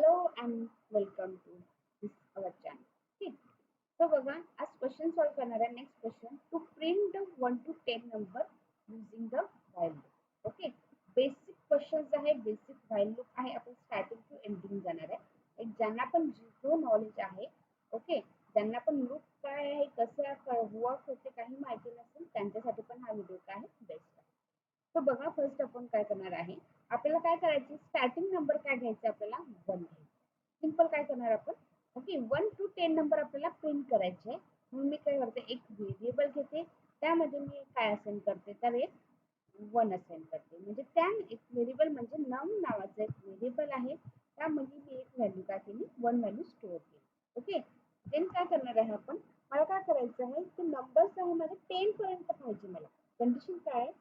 Hello and welcome to this our channel. Okay. So बघा आज question solve करणार आहे. Next question to print 1 to 10 number using the while loop. Okay. Basic questions आहे, basic while loop आहे. आपण starting to ending जाणार आहे. एक ज्यांना पण झिरो नॉलेज आहे, ओके, ज्यांना पण लूप काय आहे, कसं वर्क होते काही माहिती नसेल त्यांच्यासाठी पण हा व्हिडिओ काय आहे बेस्ट आहे. तर बघा फर्स्ट आपण काय करणार आहे, आपल्याला काय करायचे स्टार्टिंग नंबर काय घ्यायचे आपल्याला 1 घ्यायचे. सिंपल काय करणार आपण, ओके, 1 to 10 नंबर आपल्याला प्रिंट करायचे. म्हणून मी काय करते एक व्हेरिएबल घेते, त्यामध्ये मी काय असाइन करते तर एक 1 असाइन करते. म्हणजे त्या एक व्हेरिएबल म्हणजे नम नावाचं एक व्हेरिएबल आहे, त्यामध्ये मी एक व्हॅल्यू काय केली 1 व्हॅल्यू स्टोअर केली. ओके. देन काय करणार आहे आपण, मला काय करायचं आहे की नंबर्स आहे माझे 10 पर्यंत पाहिजे मला. कंडिशन काय आहे,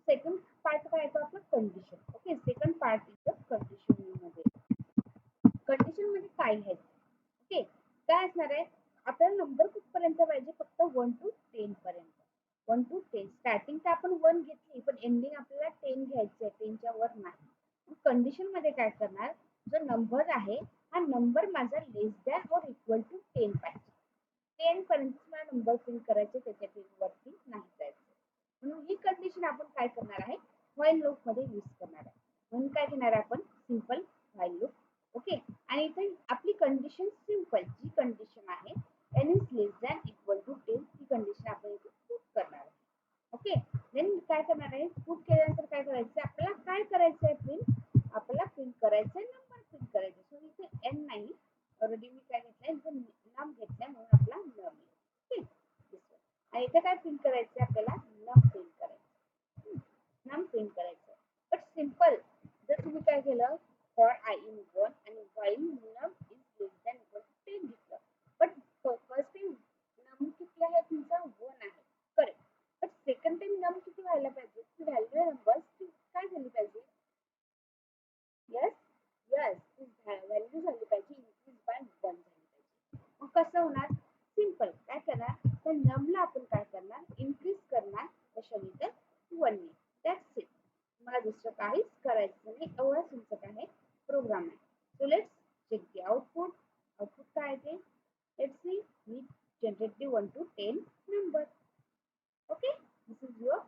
सेकंड पार्ट काय येतो आपला condition. Okay, second part is condition मध्ये. कंडिशन मध्ये काय घ्यायचं, ओके, काय असणार आहे आपल्याला नंबर कुठपर्यंत पाहिजे फक्त 1 to 10 पर्यंत. 1 to 10 स्टार्टिंग तर आपण 1 घेतली पण एंडिंग आपल्याला 10 घ्यायचं आहे, 10 च्या वर नाही. कंडिशन मध्ये काय करणार, जो नंबर आहे हा नंबर माझा लेस दॅन और इक्वल टू 10 पाहिजे. 10 पर्यंत मला नंबर प्रिंट करायचे, त्याच्या वरती नाही जायचं. म्हणून ही कंडिशन आपण काय करणार आहे व्हाईल लूप मध्ये यूज करणार आहे. म्हणून काय घेणार आहे आपण सिंपल व्हाईल लूप. ओके. आणि इथे आपली कंडिशन सिंपल जी कंडिशन आहे n is less than equal to 10 ही कंडिशन आपण इथे पुट करणार आहे. ओके. देन काय करणार आहे, पुट केल्यानंतर काय करायचं आपल्याला, काय करायचं आहे प्रिंट, आपल्याला प्रिंट करायचं आहे नंबर प्रिंट करायचं. सो इथे n नाही, ऑलरेडी मी काय घेतलंय इथे नाम घेतलंय म्हणून आपला नम. ओके. आणि इथे काय प्रिंट करायचं आपल्याला नम प्रिंट करायचं. नम प्रिंट करायचं. बट सिंपल जर तुम्ही काय केलं फॉर आय इन 1 आणि while num is less than equal to 10 घेतलं. बट फर्स्ट टाइम नम किती आहे तुमचा 1 आहे, करेक्ट. बट सेकंड टाइम नम किती व्हायला पाहिजे, ती व्हॅल्यू नंबर काय झाली पाहिजे, यस यस व्हॅल्यू झाली पाहिजे इन्क्रीज बाय 1 झाली पाहिजे. मग कसं होणार, सिंपल काय करणार तर नमला आपण काय करणार इन्क्रीज करणार कशाने तर 1 ने. That's it. मला दुसरं काहीच करायचं नाही, एवढा तुमचं काय आहे प्रोग्राम आहे. So let's check the output. Output काय आहे ते, let's see we generate the 1 to 10 number. Okay, this is your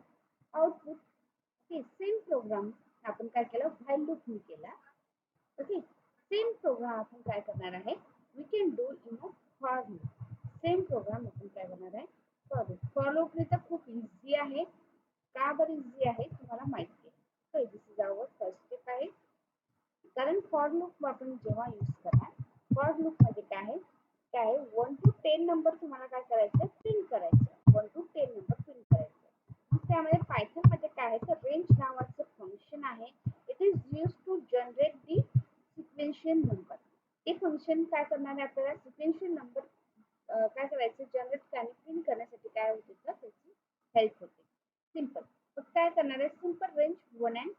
output. Okay, same program आपण काय केलं व्हाईल लूप ने केला. ओके, सेम प्रोग्राम आपण काय करणार आहे we can do in a for loop. Same program आपण काय करणार आहे फॉर लूप. फॉर लूप ने तर खूप इझी आहे. का बरं इझी आहे तुम्हाला माहिती आहे. So this is our first step आहे. कारण फॉर लूप आपण जेव्हा यूज करणार, फॉर लूप मध्ये काय आहे, काय आहे 1 to 10 नंबर तुम्हाला काय करायचं प्रिंट करायचं. 1 to 10 नंबर प्रिंट करायचं. मग त्यामध्ये पायथन मध्ये काय आहे तर रेंज नावाचं फंक्शन आहे. It is use to generate the sequential number. ते फंक्शन काय करणार आहे आपल्याला सिक्वेन्शियल नंबर काय करायचं जनरेट आणि प्रिंट करण्यासाठी काय होते तर त्याची हेल्प होते. सिंपल. मग काय करणार आहे सिंपल रेंज 1 and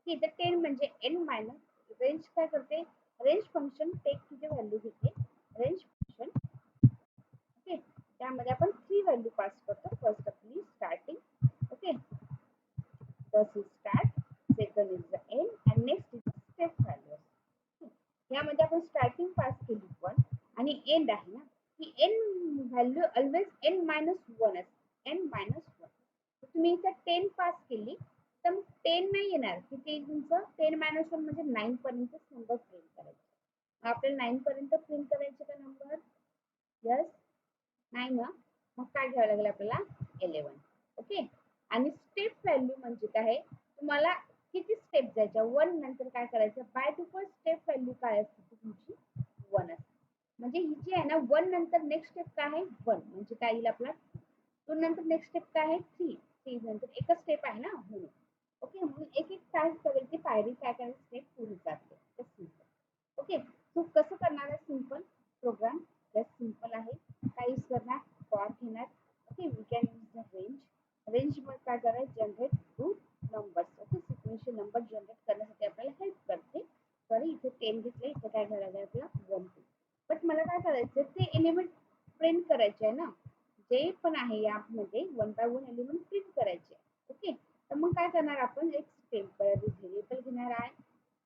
3. इथे 10 म्हणजे n मायनस रेंज काय करते, रेंज फंक्शन टेक किती व्हॅल्यू घेते रेंज फंक्शन. ओके, त्यामध्ये आपण 3 व्हॅल्यू पास करतो. फर्स्ट आपली starting. Okay, first is start, second is the end and next is step value. यामध्ये आपण स्टार्टिंग पास केली 1 आणि एंड आहे ना, ही N value always n minus 1 असते. n minus 1. तुम्ही इथे 10 पास केली तर मग 10 नाही येणार, किती तुमचं 10 मायनस 1 म्हणजे 9 पर्यंत नंबर प्रिंट करायचे. आपल्याला 9 पर्यंत प्रिंट करायचे का नंबर, यस नाही ना, मग काय घ्यावं लागेल आपल्याला 11. ओके. आणि स्टेप व्हॅल्यू म्हणजे काय, तुम्हाला किती स्टेप जायच्या 1 नंतर काय करायचं बाय डिफॉल्ट स्टेप व्हॅल्यू काय असते तुमची 1 असते. म्हणजे ही जी आहे ना 1 नंतर नेक्स्ट स्टेप काय आहे 1 म्हणजे काय येईल आपला 2 नंतर नेक्स्ट स्टेप काय आहे 3. 3 नंतर एकच स्टेप आहे ना म्हणून. ओके, म्हणून एक एक काय करेल ती पायरी काय करेल स्टेप पुढे जाते. सिंपल. ओके, सो कसं करणार आहे सिंपल प्रोग्राम, जस्ट सिंपल आहे. काय यूज करणार फॉर घेणार. Okay, we can use the range. Range मध्ये काय करायचं generate to numbers. Okay, sequential number generate करण्यासाठी आपल्याला हेल्प करते. सॉरी इथे 10 घेतले, इथे काय करायचं आपल्याला 1 2. बट मला काय करायचं ते एलिमेंट प्रिंट करायचे आहे ना, जे पण आहे यामध्ये 1 by 1 एलिमेंट प्रिंट करायचे. ओके, तर मग काय करणार आपण एक टेम्पररी व्हेरिएबल घेणार आहे.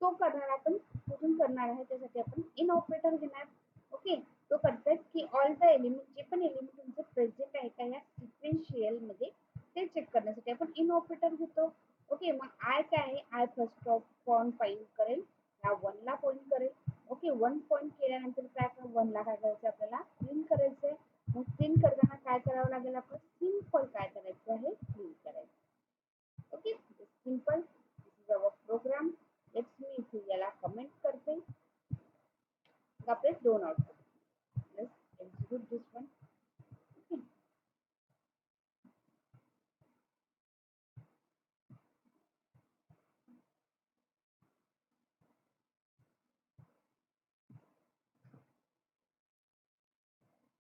तो करणार आपण कुठून करणार आहे त्यासाठी आपण इन ऑपरेटर घेणार. ओके, तो करतायत की ऑल द एलिमेंट जे पण एलिमेंट तुमचे प्रेझेंट आहे का या सिक्वेन्शियल मध्ये ते चेक करण्यासाठी आपण इन ऑपरेटर घेतो. ओके, मग आय काय आहे, I first of point find करेल, या ला पॉइंट करेल. ओके, वन पॉइंट केल्यानंतर काय ला काय करायचं आपल्याला प्रिंट करायचंय. मग प्रिंट करताना काय करावं लागेल, आपण सिंपल काय करायचं आहे प्रिंट करायचं. Okay, simple this is our program. Let's मी इथे याला कमेंट करते. आपले दोन output. Let's execute this one. Okay,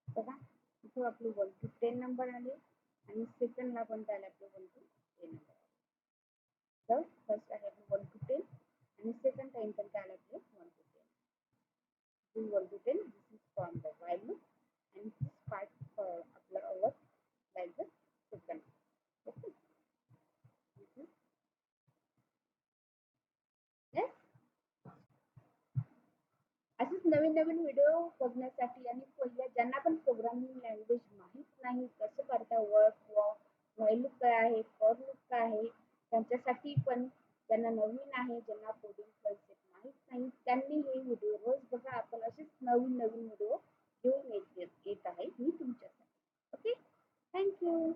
बघा इथे आपले 1 to 10 नंबर आले आणि सेकंडला पण आले आपले 1 to 10 नंबर. तर फर्स्ट आहे आपले 1 to 10 आणि सेकंड टाइम पण काय आले आपले 1 to 10. This 1 to 10, this is from the while loop and this part आपलं our like the second. Okay, this is yes. असेच नवीन नवीन व्हिडिओ बघण्यासाठी आणि पहिल्या ज्यांना पण प्रोग्रामिंग लँग्वेज माहीत नाही कसं करता वर्क व्हाईल लूप काय आहे, फॉर लूप काय आहे, त्यांच्यासाठी पण ज्यांना नवीन आहे, ज्यांना कोडिंग कन्सेप्ट माहीत नाही त्यांनी हे व्हिडिओ रोज बघा. आपण असेच नवीन नवीन व्हिडिओ घेऊन येत आहे मी तुमच्यासाठी. Okay, thank you.